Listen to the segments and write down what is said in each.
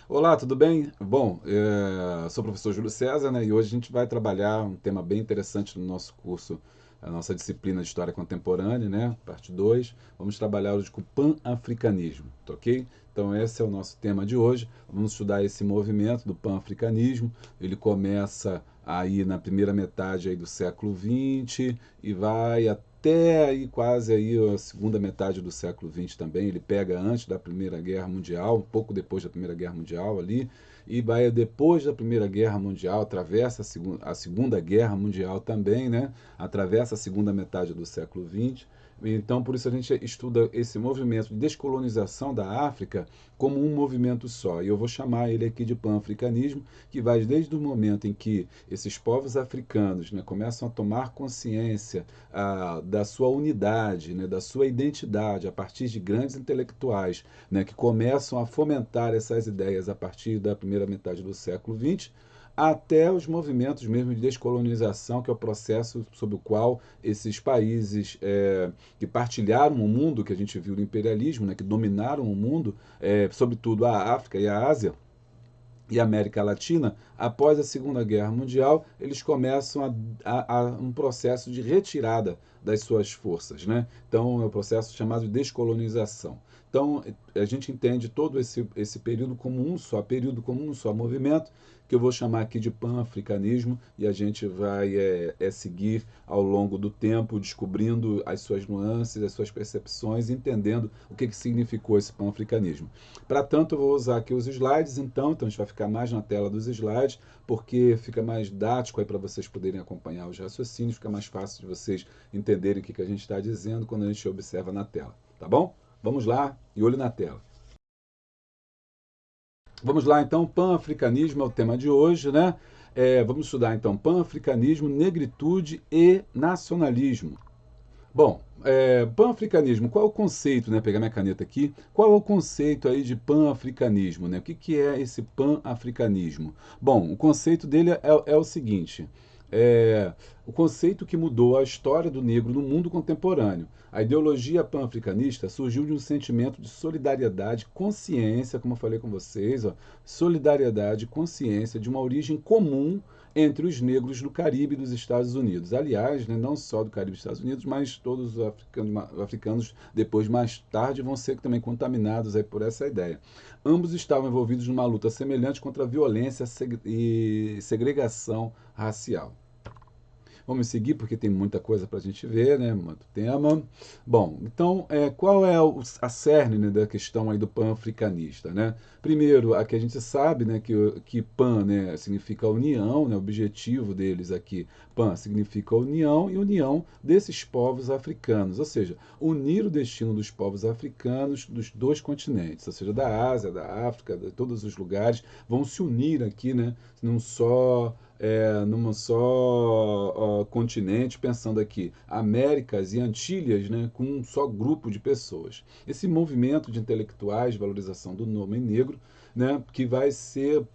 Olá, tudo bem? Bom, sou o professor Júlio César, né? E hoje a gente vai trabalhar um tema bem interessante no nosso curso, a nossa disciplina de História Contemporânea, né? Parte 2. Vamos trabalhar hoje com o pan-africanismo, tá ok? Então esse é o nosso tema de hoje. Vamos estudar esse movimento do pan-africanismo. Ele começa aí na primeira metade aí do século XX e vai até aí quase aí a segunda metade do século XX também. Ele pega antes da Primeira Guerra Mundial, um pouco depois da Primeira Guerra Mundial ali, e vai depois da Primeira Guerra Mundial, atravessa a Segunda Guerra Mundial também, né? Atravessa a segunda metade do século XX. Então, por isso a gente estuda esse movimento de descolonização da África como um movimento só. E eu vou chamar ele aqui de pan-africanismo, que vai desde o momento em que esses povos africanos, né, começam a tomar consciência da sua unidade, né, da sua identidade, a partir de grandes intelectuais, né, que começam a fomentar essas ideias a partir da primeira metade do século XX, até os movimentos mesmo de descolonização, que é o processo sob o qual esses países que partilharam o mundo, que a gente viu no imperialismo, né, que dominaram o mundo, sobretudo a África e a Ásia, e América Latina, após a Segunda Guerra Mundial, eles começam a um processo de retirada das suas forças, né? Então, é o processo chamado de descolonização. Então, a gente entende todo esse período como um só movimento, que eu vou chamar aqui de pan-africanismo, e a gente vai seguir ao longo do tempo, descobrindo as suas nuances, as suas percepções, entendendo o que significou esse pan-africanismo. Para tanto, eu vou usar aqui os slides, então a gente vai ficar mais na tela dos slides, porque fica mais didático aí para vocês poderem acompanhar os raciocínios, fica mais fácil de vocês entenderem o que a gente está dizendo quando a gente observa na tela, tá bom? Vamos lá e olho na tela. Vamos lá, então, pan-africanismo é o tema de hoje, né? Vamos estudar, então, pan-africanismo, negritude e nacionalismo. Bom, pan-africanismo, qual é o conceito, né? Pegar minha caneta aqui. Qual é o conceito aí de pan-africanismo, né? O que é esse pan-africanismo? Bom, o conceito dele é o seguinte: o conceito que mudou a história do negro no mundo contemporâneo. A ideologia pan-africanista surgiu de um sentimento de solidariedade, consciência, como eu falei com vocês, ó, solidariedade, consciência de uma origem comum entre os negros do Caribe e dos Estados Unidos. Aliás, né, não só do Caribe e dos Estados Unidos, mas todos os africanos depois, mais tarde, vão ser também contaminados aí por essa ideia. Ambos estavam envolvidos numa luta semelhante contra a violência e segregação racial. Vamos seguir porque tem muita coisa para a gente ver, né? Muito tema. Bom, então, qual é a cerne, né, da questão aí do pan-africanista, né? Primeiro, aqui a gente sabe, né, que pan, né, significa união, né? O objetivo deles aqui, pan significa união e união desses povos africanos, ou seja, unir o destino dos povos africanos dos dois continentes, ou seja, da Ásia, da África, de todos os lugares, vão se unir aqui, né, numa só continente, pensando aqui Américas e Antilhas, né, com um só grupo de pessoas. Esse movimento de intelectuais, de valorização do nome negro, né, que vai ser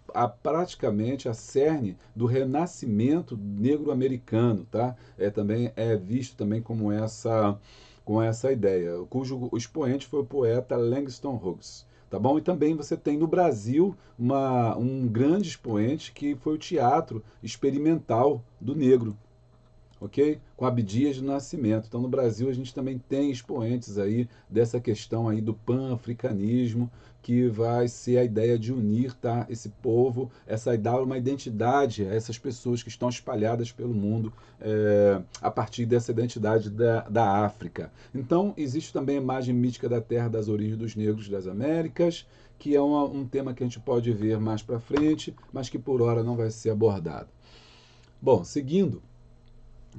praticamente a cerne do renascimento negro-americano, tá? Também é visto também com essa ideia, cujo expoente foi o poeta Langston Hughes. Tá bom? E também você tem no Brasil um grande expoente que foi o teatro experimental do negro, ok? Com Abdias do Nascimento. Então, no Brasil, a gente também tem expoentes aí dessa questão aí do pan-africanismo, que vai ser a ideia de unir, tá, esse povo, dar uma identidade a essas pessoas que estão espalhadas pelo mundo a partir dessa identidade da África. Então, existe também a imagem mítica da terra das origens dos negros das Américas, que é um tema que a gente pode ver mais para frente, mas que por hora não vai ser abordado. Bom, seguindo,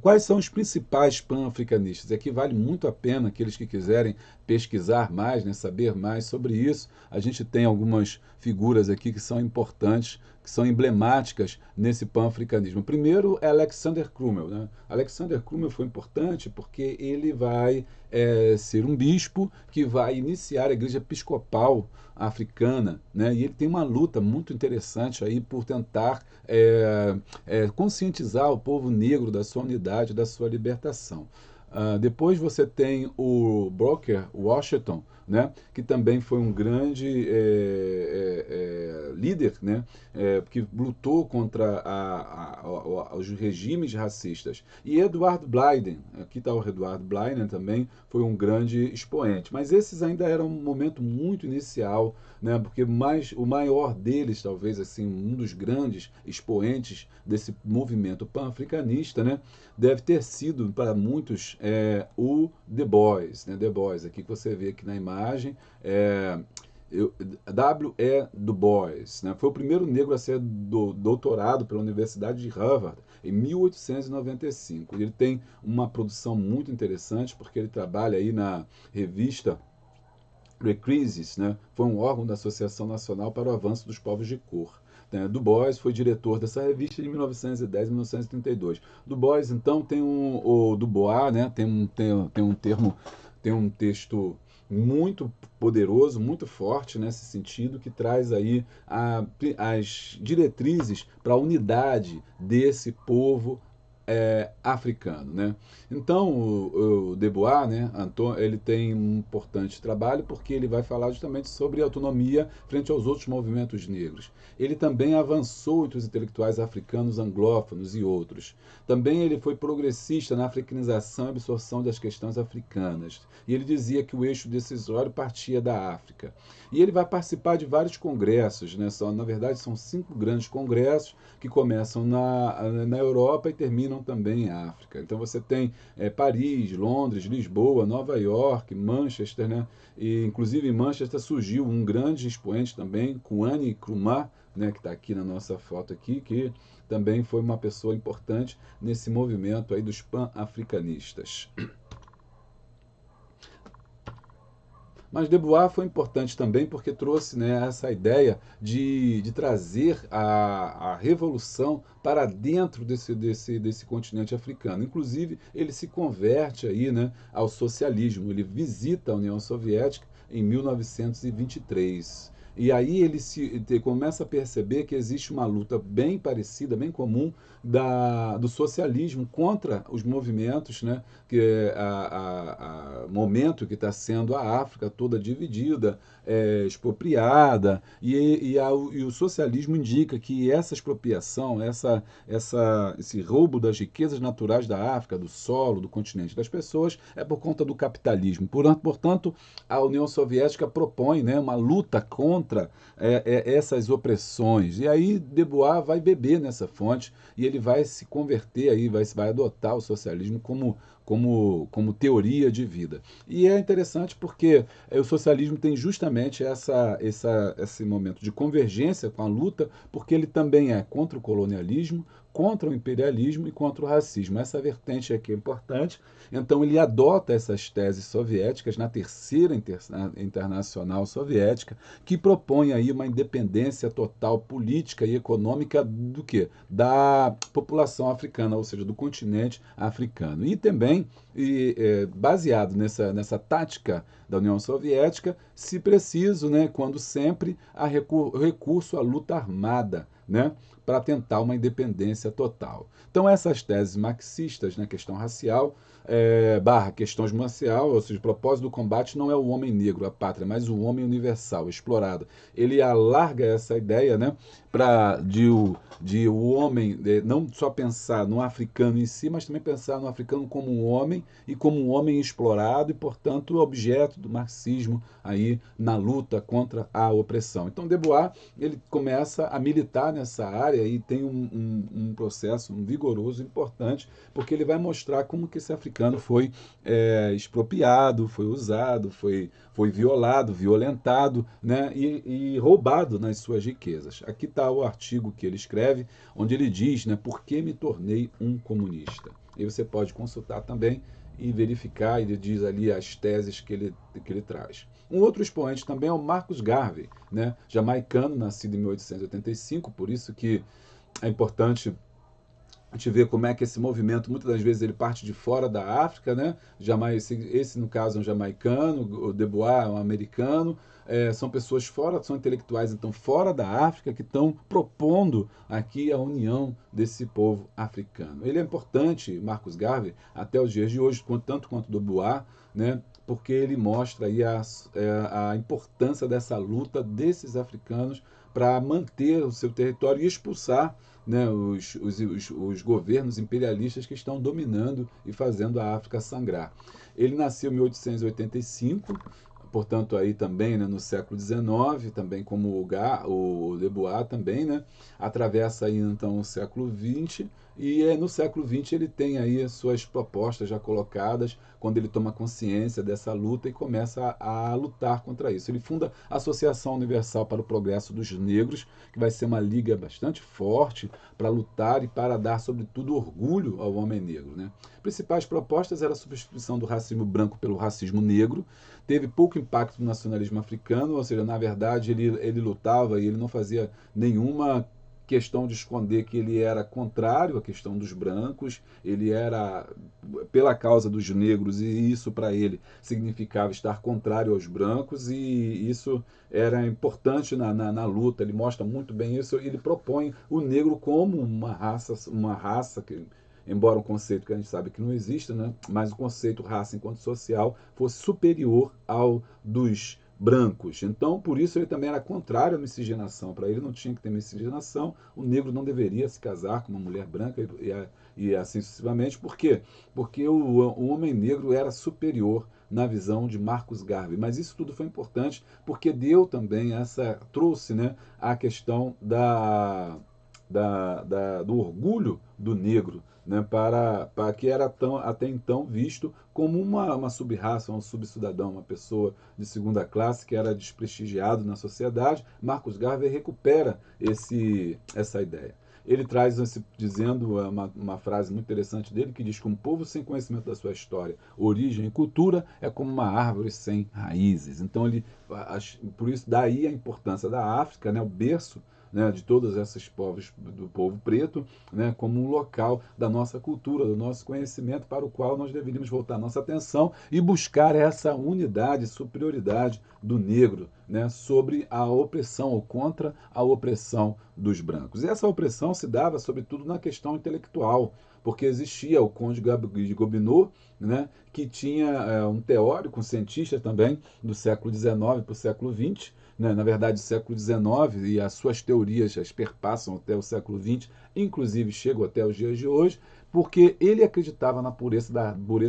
quais são os principais pan-africanistas? Aqui vale muito a pena aqueles que quiserem pesquisar mais, né, saber mais sobre isso. A gente tem algumas figuras aqui que são importantes, que são emblemáticas nesse pan-africanismo. Primeiro é Alexander Crummell, né? Alexander Crummell foi importante porque ele vai ser um bispo que vai iniciar a igreja episcopal africana, né? E ele tem uma luta muito interessante aí por tentar conscientizar o povo negro da sua unidade, da sua libertação. Depois você tem o Booker Washington, né, que também foi um grande líder, né, que lutou contra os regimes racistas. E Edward Blyden, aqui está o Edward Blyden também, foi um grande expoente. Mas esses ainda eram um momento muito inicial, né, porque o maior deles, talvez assim, um dos grandes expoentes desse movimento pan-africanista, né, deve ter sido para muitos o Du Bois, né? Du Bois, aqui que você vê aqui na imagem, W.E. Du Bois, né? Foi o primeiro negro a ser doutorado pela Universidade de Harvard em 1895. Ele tem uma produção muito interessante porque ele trabalha aí na revista Recrisis, né? Foi um órgão da Associação Nacional para o Avanço dos Povos de Cor. Du Bois foi diretor dessa revista de 1910 a 1932. Du Bois, então, tem o Du Bois, né? Tem um termo, tem um texto muito poderoso, muito forte nesse sentido, que traz aí as diretrizes para a unidade desse povo africano, né? Então o Du Bois, né, ele tem um importante trabalho porque ele vai falar justamente sobre autonomia frente aos outros movimentos negros. Ele também avançou entre os intelectuais africanos anglófonos e outros. Também ele foi progressista na africanização e absorção das questões africanas. E ele dizia que o eixo decisório partia da África. E ele vai participar de vários congressos, né? Na verdade, são 5 grandes congressos que começam na Europa e terminam também em África. Então você tem Paris, Londres, Lisboa, Nova York, Manchester, né? E inclusive em Manchester surgiu um grande expoente também, Kwame Nkrumah, né, que está aqui na nossa foto aqui, que também foi uma pessoa importante nesse movimento aí dos pan-africanistas. Mas Du Bois foi importante também porque trouxe, né, essa ideia de trazer a revolução para dentro desse continente africano. Inclusive, ele se converte aí, né, ao socialismo. Ele visita a União Soviética em 1923. E aí ele começa a perceber que existe uma luta bem parecida, bem comum, do socialismo contra os movimentos, né, que é momento que está sendo a África toda dividida, expropriada, e o socialismo indica que essa expropriação, esse roubo das riquezas naturais da África, do solo, do continente das pessoas, é por conta do capitalismo. Portanto, a União Soviética propõe, né, uma luta contra essas opressões. E aí Du Bois vai beber nessa fonte e ele vai se converter aí, vai adotar o socialismo como teoria de vida. E é interessante porque o socialismo tem justamente esse momento de convergência com a luta, porque ele também é contra o colonialismo, contra o imperialismo e contra o racismo. Essa vertente aqui é importante. Então ele adota essas teses soviéticas na Terceira Internacional Soviética, que propõe aí uma independência total política e econômica do quê? Da população africana, ou seja, do continente africano. E também, baseado nessa tática da União Soviética, se preciso, né, quando sempre, há recurso à luta armada, né, para tentar uma independência total. Então essas teses marxistas na questão racial, questões racial, ou seja, o propósito do combate não é o homem negro, a pátria, mas o homem universal, explorado. Ele alarga essa ideia, né, de o homem não só pensar no africano em si, mas também pensar no africano como um homem e como um homem explorado e, portanto, objeto do marxismo aí na luta contra a opressão. Então, Du Bois, ele começa a militar nessa área e tem um processo vigoroso, importante, porque ele vai mostrar como que esse africano foi expropriado, foi usado, foi violado, violentado, né, e roubado nas suas riquezas. Aqui está o artigo que ele escreve, onde ele diz, né, por que me tornei um comunista. E você pode consultar também e verificar, ele diz ali as teses que ele traz. Um outro expoente também é o Marcus Garvey, né, jamaicano, nascido em 1885, por isso que é importante A gente vê como é que esse movimento, muitas das vezes, ele parte de fora da África, né? Esse no caso, é um jamaicano, o Dubois é um americano, são pessoas fora, são intelectuais, então, fora da África, que estão propondo aqui a união desse povo africano. Ele é importante, Marcus Garvey, até os dias de hoje, tanto quanto Dubois, né? Porque ele mostra aí a importância dessa luta desses africanos para manter o seu território e expulsar, né, os governos imperialistas que estão dominando e fazendo a África sangrar. Ele nasceu em 1885, portanto aí também, né, no século XIX, também como o Dubois também, né, atravessa aí então o século XX, e no século XX ele tem aí as suas propostas já colocadas, quando ele toma consciência dessa luta e começa a lutar contra isso. Ele funda a Associação Universal para o Progresso dos Negros, que vai ser uma liga bastante forte para lutar e para dar, sobretudo, orgulho ao homem negro, né? Principais propostas eram a substituição do racismo branco pelo racismo negro. Teve pouco impacto no nacionalismo africano, ou seja, na verdade ele lutava e ele não fazia nenhuma questão de esconder que ele era contrário à questão dos brancos, ele era pela causa dos negros, e isso para ele significava estar contrário aos brancos, e isso era importante na luta. Ele mostra muito bem isso, ele propõe o negro como uma raça que, embora um conceito que a gente sabe que não existe, né, mas o conceito raça enquanto social fosse superior ao dos brancos. Então, por isso ele também era contrário à miscigenação. Para ele não tinha que ter miscigenação, o negro não deveria se casar com uma mulher branca e assim sucessivamente. Por quê? Porque o homem negro era superior na visão de Marcus Garvey. Mas isso tudo foi importante porque deu também trouxe, né, a questão do orgulho do negro, né, para que era até então visto como uma sub-raça, um subcidadão, uma pessoa de segunda classe que era desprestigiado na sociedade. Marcus Garvey recupera essa ideia. Ele traz dizendo uma frase muito interessante dele, que diz que um povo sem conhecimento da sua história, origem e cultura é como uma árvore sem raízes. Então, por isso, daí a importância da África, né, o berço, né, de todos esses povos, do povo preto, né, como um local da nossa cultura, do nosso conhecimento, para o qual nós deveríamos voltar nossa atenção e buscar essa unidade, superioridade do negro, né, sobre a opressão ou contra a opressão dos brancos. E essa opressão se dava, sobretudo, na questão intelectual, porque existia o Conde de Gobineau, né, que tinha um teórico, um cientista também, do século XIX para o século XX, né, na verdade, o século XIX, e as suas teorias as perpassam até o século XX, inclusive chegam até os dias de hoje, porque ele acreditava na pureza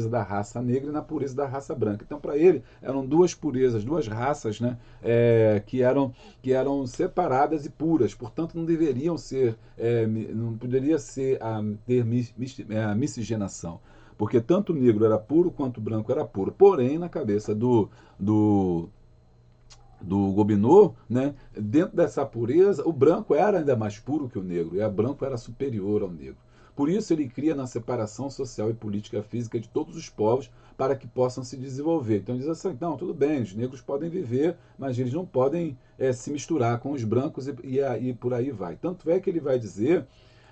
da raça negra e na pureza da raça branca. Então, para ele, eram duas purezas, duas raças, né, que eram separadas e puras, portanto, não deveriam ser, não poderia ter miscigenação, porque tanto o negro era puro quanto o branco era puro. Porém, na cabeça do Gobineau, né, dentro dessa pureza, o branco era ainda mais puro que o negro, e o branco era superior ao negro. Por isso ele cria na separação social e política física de todos os povos para que possam se desenvolver. Então diz assim, não, tudo bem, os negros podem viver, mas eles não podem se misturar com os brancos e por aí vai. Tanto é que ele vai dizer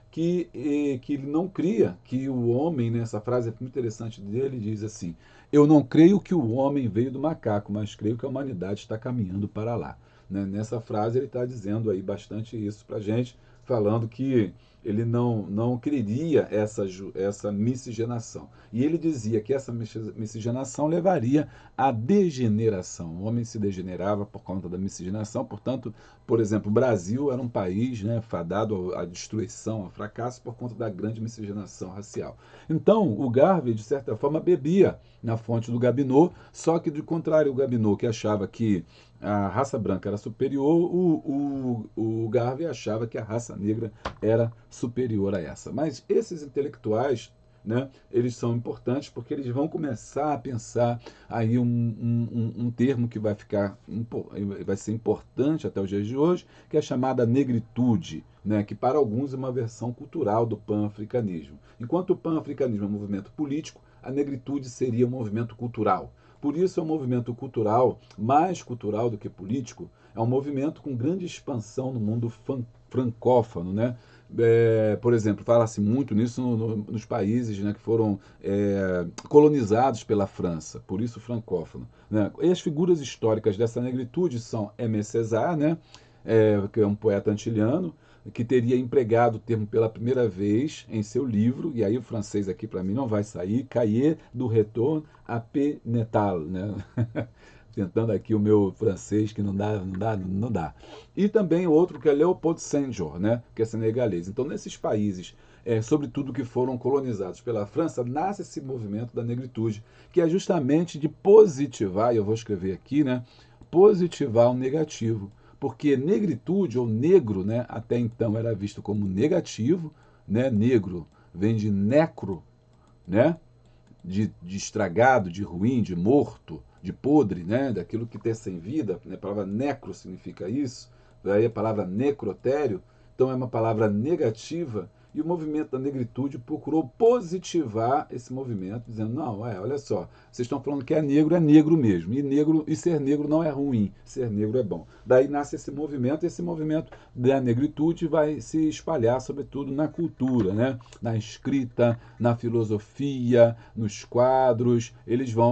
que ele não cria que o homem, né, essa frase é muito interessante dele, diz assim: eu não creio que o homem veio do macaco, mas creio que a humanidade está caminhando para lá. Né? Nessa frase ele está dizendo aí bastante isso para a gente, falando que ele não queria essa miscigenação. E ele dizia que essa miscigenação levaria à degeneração. O homem se degenerava por conta da miscigenação, portanto, por exemplo, o Brasil era um país, né, fadado à destruição, ao fracasso, por conta da grande miscigenação racial. Então, o Garvey, de certa forma, bebia na fonte do Gobineau, só que, de contrário, o Gobineau, que achava que a raça branca era superior, o Garvey achava que a raça negra era superior a essa. Mas esses intelectuais, né, eles são importantes porque eles vão começar a pensar aí um termo que vai ser importante até os dias de hoje, que é a chamada negritude, né, que para alguns é uma versão cultural do pan-africanismo. Enquanto o pan-africanismo é um movimento político, a negritude seria um movimento cultural. Por isso é um movimento cultural, mais cultural do que político, é um movimento com grande expansão no mundo francófono, né? Por exemplo, fala-se muito nisso nos países, né, que foram colonizados pela França, por isso francófono, né? E as figuras históricas dessa negritude são Aimé Césaire, né, que é um poeta antiliano, que teria empregado o termo pela primeira vez em seu livro, e aí o francês aqui para mim não vai sair, Cahiers du Retour à Paix Natale, né? Tentando aqui o meu francês, que não dá. E também outro que é Leopold Senghor, né, que é senegalês. Então, nesses países, sobretudo que foram colonizados pela França, nasce esse movimento da negritude, que é justamente de positivar, e eu vou escrever aqui, né, positivar o negativo. Porque negritude ou negro, né, até então era visto como negativo, né, negro vem de necro, né, de estragado, de ruim, de morto, de podre, né? Daquilo que tem sem vida. Né? A palavra necro significa isso. Daí a palavra necrotério, então é uma palavra negativa. E o movimento da negritude procurou positivar esse movimento, dizendo, não, olha só, vocês estão falando que é negro mesmo. E ser negro não é ruim, ser negro é bom. Daí nasce esse movimento, e esse movimento da negritude vai se espalhar, sobretudo, na cultura, né? Na escrita, na filosofia, nos quadros, eles vão.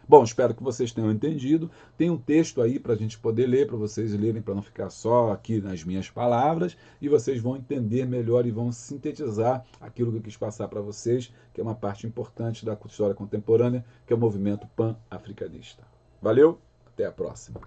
Bom, espero que vocês tenham entendido. Tem um texto aí para a gente poder ler, para vocês lerem, para não ficar só aqui nas minhas palavras, e vocês vão entender melhor e vão sintetizar aquilo que eu quis passar para vocês, que é uma parte importante da história contemporânea, que é o movimento pan-africanista. Valeu, até a próxima.